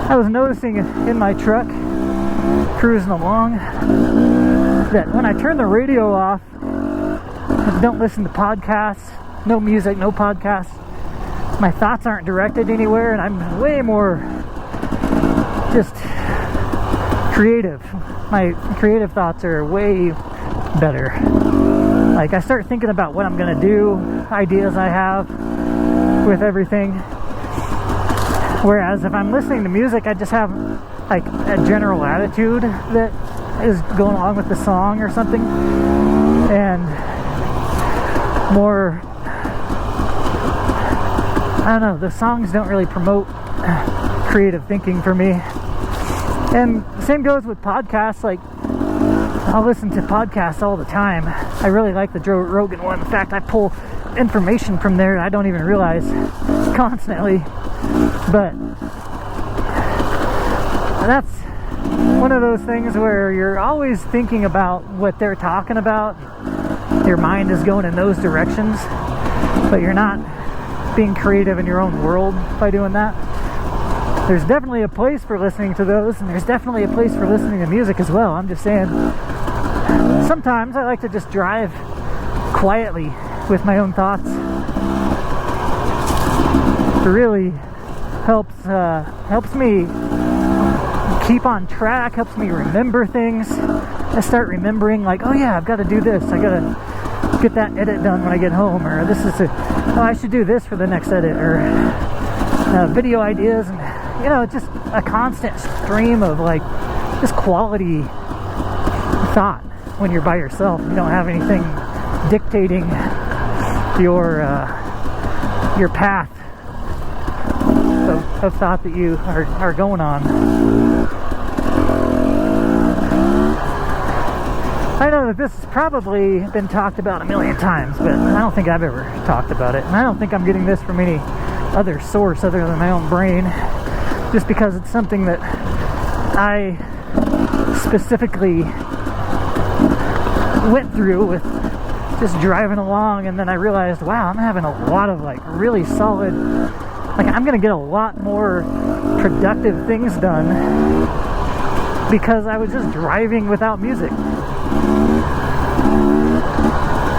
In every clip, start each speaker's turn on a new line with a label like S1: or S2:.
S1: I was noticing in my truck, cruising along, that when I turn the radio off and don't listen to podcasts, no music, no podcasts, my thoughts aren't directed anywhere, and I'm way more just creative. My creative thoughts are way better. Like, I start thinking about what I'm gonna do, ideas I have with everything. Whereas if I'm listening to music, I just have like a general attitude that is going along with the song or something, and more, I don't know, the songs don't really promote creative thinking for me. And the same goes with podcasts. Like, I'll listen to podcasts all the time. I really like the Joe Rogan one. In fact, I pull information from there I don't even realize constantly. But that's one of those things where you're always thinking about what they're talking about. Your mind is going in those directions, but you're not being creative in your own world by doing that. There's definitely a place for listening to those, and there's definitely a place for listening to music as well. I'm just saying, sometimes I like to just drive quietly with my own thoughts. It really helps me keep on track, helps me remember things. I start remembering, like, oh yeah, I've got to do this, I got to get that edit done when I get home, or I should do this for the next edit, or video ideas. And you know, it's just a constant stream of like just quality thought when you're by yourself. You don't have anything dictating your path of thought that you are going on. I know that this has probably been talked about a million times, but I don't think I've ever talked about it, and I don't think I'm getting this from any other source other than my own brain, just because it's something that I specifically went through with just driving along, and then I realized, wow, I'm having a lot of like really solid, like I'm gonna get a lot more productive things done because I was just driving without music,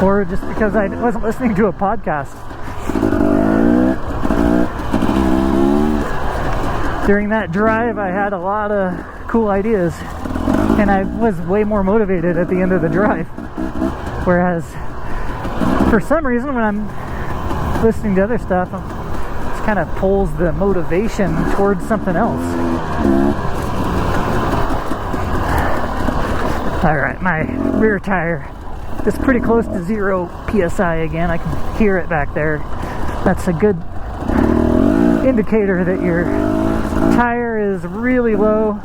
S1: or just because I wasn't listening to a podcast. During that drive, I had a lot of cool ideas, and I was way more motivated at the end of the drive. Whereas, for some reason, when I'm listening to other stuff, it just kind of pulls the motivation towards something else. Alright, my rear tire is pretty close to 0 PSI again. I can hear it back there. That's a good indicator that your tire is really low,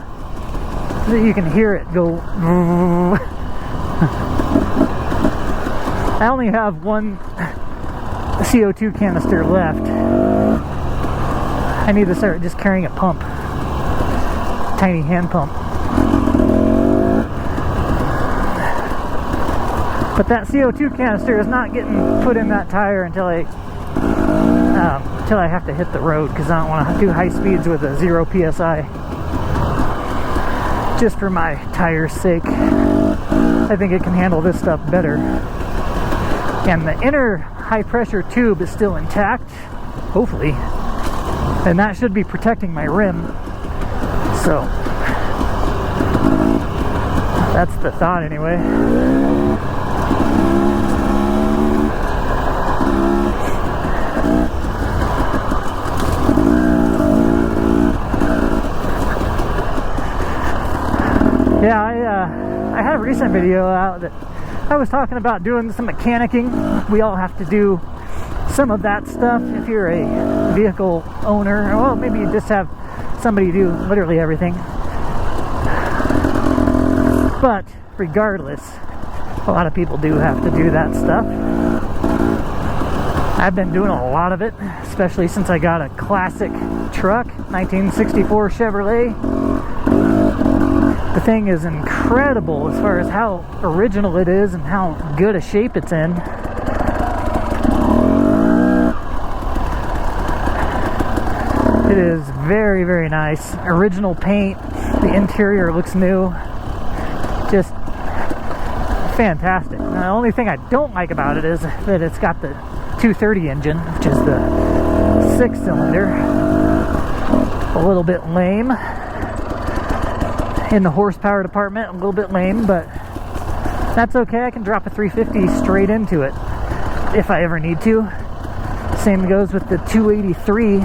S1: so that you can hear it go. I only have one CO2 canister left. I need to start just carrying a pump, tiny hand pump. But that CO2 canister is not getting put in that tire until I have to hit the road, because I don't want to do high speeds with a 0 PSI. Just for my tire's sake. I think it can handle this stuff better. And the inner high pressure tube is still intact, hopefully. And that should be protecting my rim. So, that's the thought anyway. Yeah, I had a recent video out that I was talking about doing some mechanicking. We all have to do some of that stuff if you're a vehicle owner. Well, maybe you just have somebody do literally everything. But regardless, a lot of people do have to do that stuff. I've been doing a lot of it, especially since I got a classic truck, 1964 Chevrolet. The thing is incredible as far as how original it is and how good a shape it's in. It is very, very nice. Original paint. The interior looks new. Just fantastic. The only thing I don't like about it is that it's got the 230 engine, which is the 6-cylinder. A little bit lame in the horsepower department, a little bit lame, but that's okay. I can drop a 350 straight into it if I ever need to. Same goes with the 283.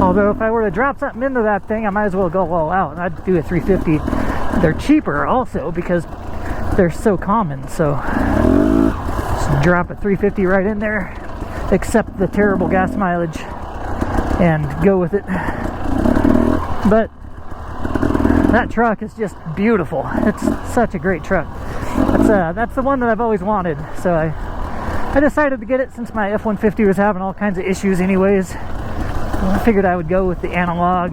S1: Although if I were to drop something into that thing, I might as well go all out and I'd do a 350. They're cheaper also because they're so common, so just drop a 350 right in there, accept the terrible gas mileage and go with it. But that truck is just beautiful. It's such a great truck. That's the one that I've always wanted, so I decided to get it since my F-150 was having all kinds of issues anyways. I figured I would go with the analog,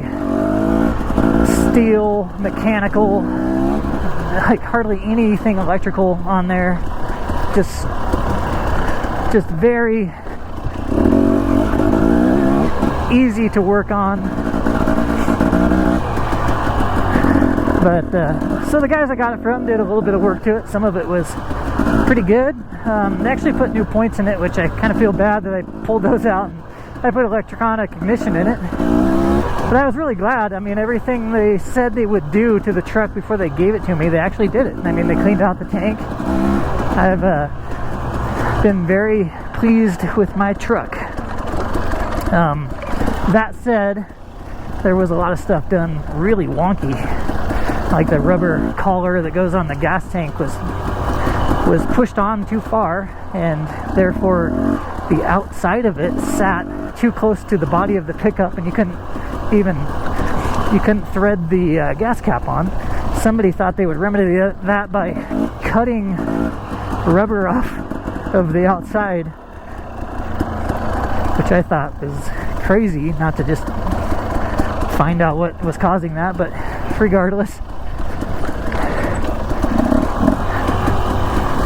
S1: steel, mechanical, like hardly anything electrical on there. Just very easy to work on. But so the guys I got it from did a little bit of work to it. Some of it was pretty good. They actually put new points in it, which I kind of feel bad that I pulled those out. I put electronic ignition in it, but I was really glad. I mean, everything they said they would do to the truck before they gave it to me, they actually did it. I mean, they cleaned out the tank. I've been very pleased with my truck. That said, there was a lot of stuff done really wonky. Like the rubber collar that goes on the gas tank was pushed on too far, and therefore the outside of it sat too close to the body of the pickup, and you couldn't thread the gas cap on. Somebody thought they would remedy that by cutting rubber off of the outside, which I thought was crazy, not to just find out what was causing that, but regardless.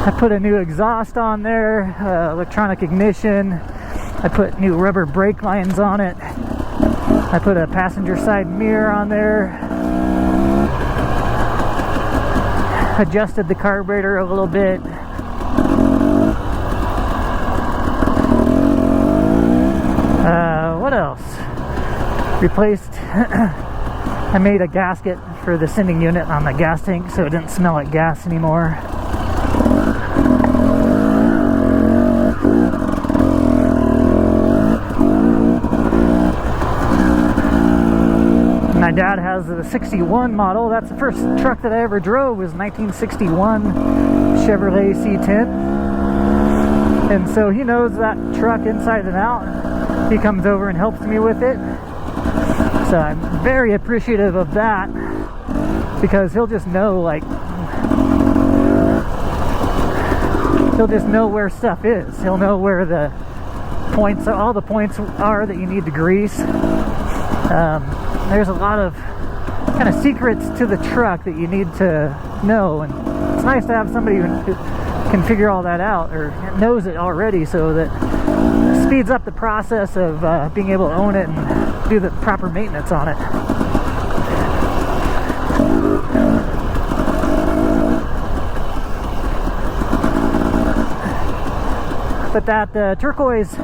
S1: I put a new exhaust on there, electronic ignition. I put new rubber brake lines on it. I put a passenger side mirror on there. Adjusted the carburetor a little bit. What else? Replaced, I made a gasket for the sending unit on the gas tank so it didn't smell like gas anymore. My dad has the 61 model. That's the first truck that I ever drove, was 1961 Chevrolet C10. And so he knows that truck inside and out. He comes over and helps me with it. So I'm very appreciative of that, because he'll just know, like, he'll just know where stuff is. He'll know where the points, all the points are that you need to grease. There's a lot of kind of secrets to the truck that you need to know, and it's nice to have somebody who can figure all that out, or knows it already, so that it speeds up the process of being able to own it and do the proper maintenance on it. But that turquoise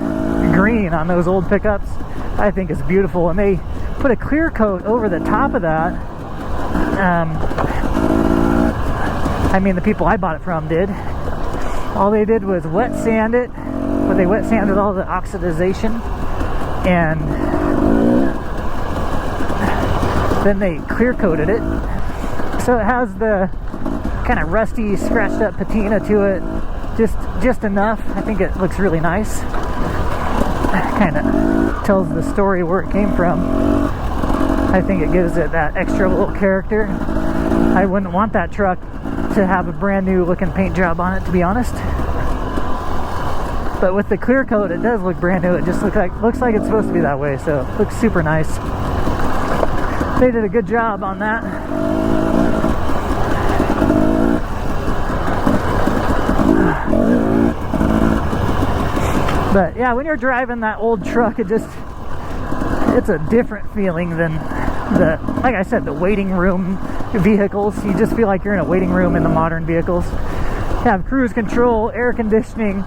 S1: green on those old pickups, I think is beautiful, and they put a clear coat over the top of that. I mean, the people I bought it from did. All they did was wet sand it, but they wet sanded all the oxidization, and then they clear coated it, so it has the kind of rusty, scratched up patina to it, just enough. I think it looks really nice. Kind of tells the story where it came from. I think it gives it that extra little character. I wouldn't want that truck to have a brand new looking paint job on it, to be honest. But with the clear coat, it does look brand new. It just looks like it's supposed to be that way, so it looks super nice. They did a good job on that. But yeah, when you're driving that old truck, it just it's a different feeling than like I said, the waiting room vehicles. You just feel like you're in a waiting room in the modern vehicles. You have cruise control, air conditioning,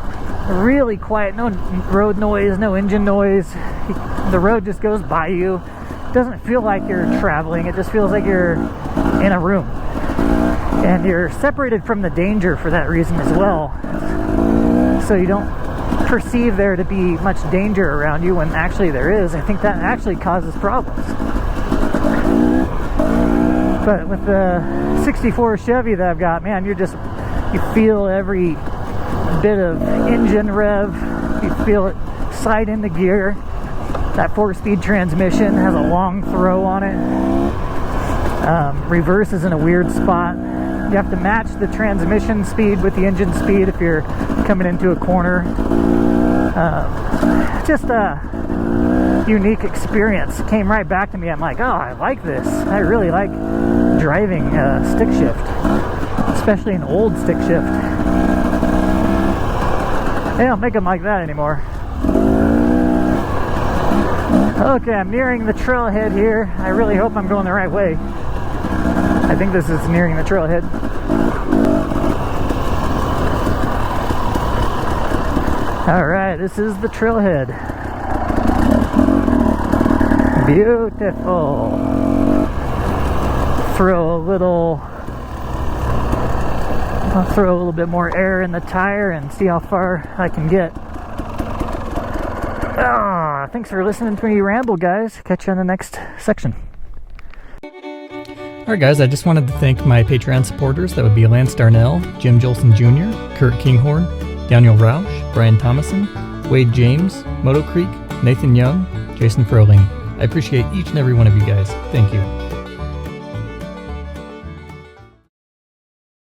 S1: really quiet, no road noise, no engine noise. The road just goes by you. It doesn't feel like you're traveling. It just feels like you're in a room. And you're separated from the danger for that reason as well. So you don't perceive there to be much danger around you when actually there is. I think that actually causes problems. But with the 64 Chevy that I've got, man, you feel every bit of engine rev. You feel it slide into gear. That 4-speed transmission has a long throw on it. Reverse is in a weird spot. You have to match the transmission speed with the engine speed if you're coming into a corner. Just a unique experience. Came right back to me. I'm like, oh, I like this. I really like driving stick shift, especially an old stick shift. They don't make them like that anymore. Okay, I'm nearing the trailhead here. I really hope I'm going the right way. I think this is nearing the trailhead. Alright, this is the trailhead. Beautiful. I'll throw a little bit more air in the tire and see how far I can get. Thanks for listening to me ramble, guys. Catch you on the next section.
S2: Alright guys, I just wanted to thank my Patreon supporters. That would be Lance Darnell, Jim Jolson Jr., Kurt Kinghorn, Daniel Roush, Brian Thomason, Wade James, Moto Creek, Nathan Young, Jason Froling. I appreciate each and every one of you guys. Thank you.